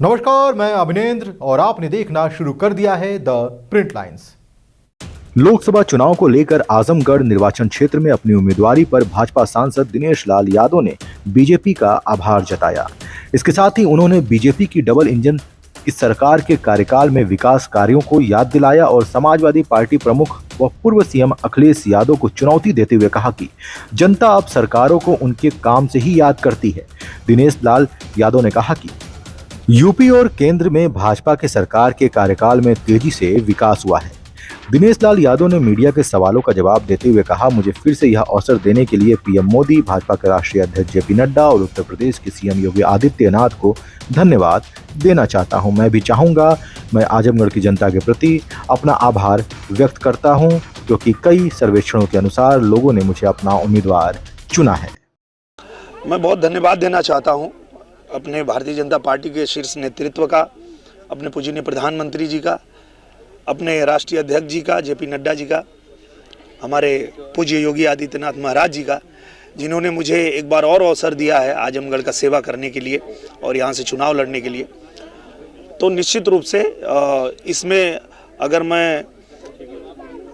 नमस्कार, मैं अभिनेंद्र और आपने देखना शुरू कर दिया है द प्रिंट लाइन्स। लोकसभा चुनाव को लेकर आजमगढ़ निर्वाचन क्षेत्र में अपनी उम्मीदवारी पर भाजपा सांसद दिनेश लाल यादव ने बीजेपी का आभार जताया। इसके साथ ही उन्होंने बीजेपी की डबल इंजन इस सरकार के कार्यकाल में विकास कार्यों को याद दिलाया और समाजवादी पार्टी प्रमुख व पूर्व सीएम अखिलेश यादव को चुनौती देते हुए कहा कि जनता अब सरकारों को उनके काम से ही याद करती है। दिनेश लाल यादव ने कहा कि यूपी और केंद्र में भाजपा के सरकार के कार्यकाल में तेजी से विकास हुआ है। दिनेश लाल यादव ने मीडिया के सवालों का जवाब देते हुए कहा, मुझे फिर से यह अवसर देने के लिए पीएम मोदी, भाजपा के राष्ट्रीय अध्यक्ष जेपी नड्डा और उत्तर प्रदेश के सीएम योगी आदित्यनाथ को धन्यवाद देना चाहता हूं। मैं भी चाहूंगा मैं आजमगढ़ की जनता के प्रति अपना आभार व्यक्त करता हूं, क्योंकि कई सर्वेक्षणों के अनुसार लोगों ने मुझे अपना उम्मीदवार चुना है। मैं बहुत धन्यवाद देना चाहता हूं अपने भारतीय जनता पार्टी के शीर्ष नेतृत्व का, अपने पूजनीय प्रधानमंत्री जी का, अपने राष्ट्रीय अध्यक्ष जी का, जेपी नड्डा जी का, हमारे पूज्य योगी आदित्यनाथ महाराज जी का, जिन्होंने मुझे एक बार और अवसर दिया है आजमगढ़ का सेवा करने के लिए और यहाँ से चुनाव लड़ने के लिए। तो निश्चित रूप से इसमें अगर मैं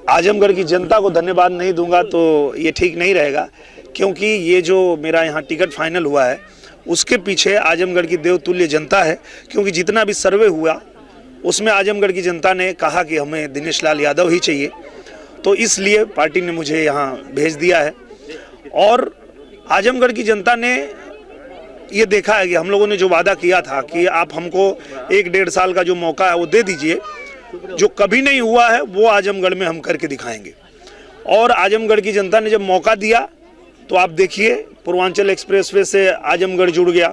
आजमगढ़ की जनता को धन्यवाद नहीं दूंगा तो ये ठीक नहीं रहेगा, क्योंकि ये जो मेरा यहाँ टिकट फाइनल हुआ है उसके पीछे आजमगढ़ की देवतुल्य जनता है। क्योंकि जितना भी सर्वे हुआ उसमें आजमगढ़ की जनता ने कहा कि हमें दिनेश लाल यादव ही चाहिए, तो इसलिए पार्टी ने मुझे यहाँ भेज दिया है। और आजमगढ़ की जनता ने ये देखा है कि हम लोगों ने जो वादा किया था कि आप हमको 1-1.5 साल का जो मौका है वो दे दीजिए, जो कभी नहीं हुआ है वो आजमगढ़ में हम करके दिखाएंगे। और आजमगढ़ की जनता ने जब मौका दिया तो आप देखिए, पूर्वांचल एक्सप्रेसवे से आजमगढ़ जुड़ गया,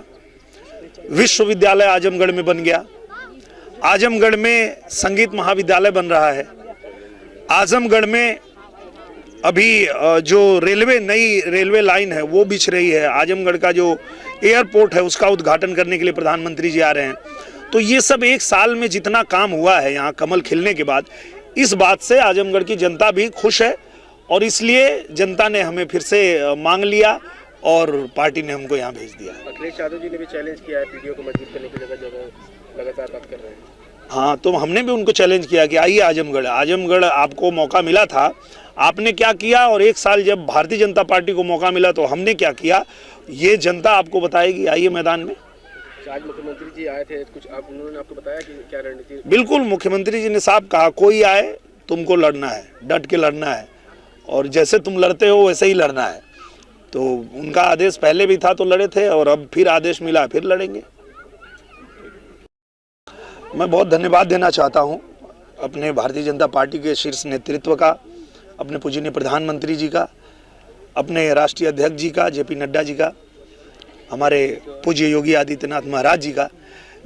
विश्वविद्यालय आजमगढ़ में बन गया, आजमगढ़ में संगीत महाविद्यालय बन रहा है, आजमगढ़ में अभी जो नई रेलवे लाइन है वो बिछ रही है, आजमगढ़ का जो एयरपोर्ट है उसका उद्घाटन करने के लिए प्रधानमंत्री जी आ रहे हैं। तो ये सब 1 साल में जितना काम हुआ है यहाँ कमल खिलने के बाद, इस बात से आजमगढ़ की जनता भी खुश है और इसलिए जनता ने हमें फिर से मांग लिया और पार्टी ने हमको यहाँ भेज दिया। अखिलेश यादव जी ने भी चैलेंज किया है पीडीओ को मजबूत करने के लिए, लगातार बात कर रहे हैं। हाँ, तो हमने भी उनको चैलेंज किया कि आइए आजमगढ़ आपको मौका मिला था, आपने क्या किया, और 1 साल जब भारतीय जनता पार्टी को मौका मिला तो हमने क्या किया, ये जनता आपको बताएगी। आइए मैदान में। आज मुख्यमंत्री जी आए थे, कुछ उन्होंने आपको बताया कि क्या रणनीति? बिल्कुल, मुख्यमंत्री जी ने साफ कहा, कोई आए तुमको लड़ना है, डट के लड़ना है, और जैसे तुम लड़ते हो वैसे ही लड़ना है। तो उनका आदेश पहले भी था तो लड़े थे, और अब फिर आदेश मिला फिर लड़ेंगे। मैं बहुत धन्यवाद देना चाहता हूं अपने भारतीय जनता पार्टी के शीर्ष नेतृत्व का, अपने पूजनीय प्रधानमंत्री जी का, अपने राष्ट्रीय अध्यक्ष जी का, जेपी नड्डा जी का, हमारे पूज्य योगी आदित्यनाथ महाराज जी का,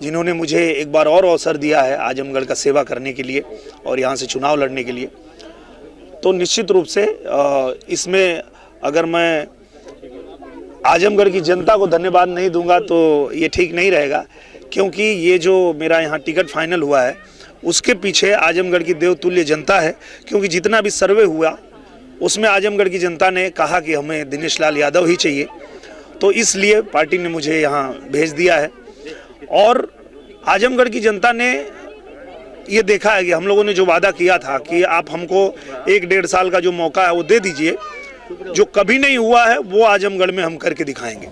जिन्होंने मुझे एक बार और अवसर दिया है आजमगढ़ का सेवा करने के लिए और यहाँ से चुनाव लड़ने के लिए। तो निश्चित रूप से इसमें अगर मैं आजमगढ़ की जनता को धन्यवाद नहीं दूंगा तो ये ठीक नहीं रहेगा, क्योंकि ये जो मेरा यहाँ टिकट फाइनल हुआ है उसके पीछे आजमगढ़ की देवतुल्य जनता है। क्योंकि जितना भी सर्वे हुआ उसमें आजमगढ़ की जनता ने कहा कि हमें दिनेश लाल यादव ही चाहिए, तो इसलिए पार्टी ने मुझे यहाँ भेज दिया है। और आजमगढ़ की जनता ने ये देखा है कि हम लोगों ने जो वादा किया था कि आप हमको 1-1.5 साल का जो मौका है वो दे दीजिए, जो कभी नहीं हुआ है वो आजमगढ़ में हम करके दिखाएंगे।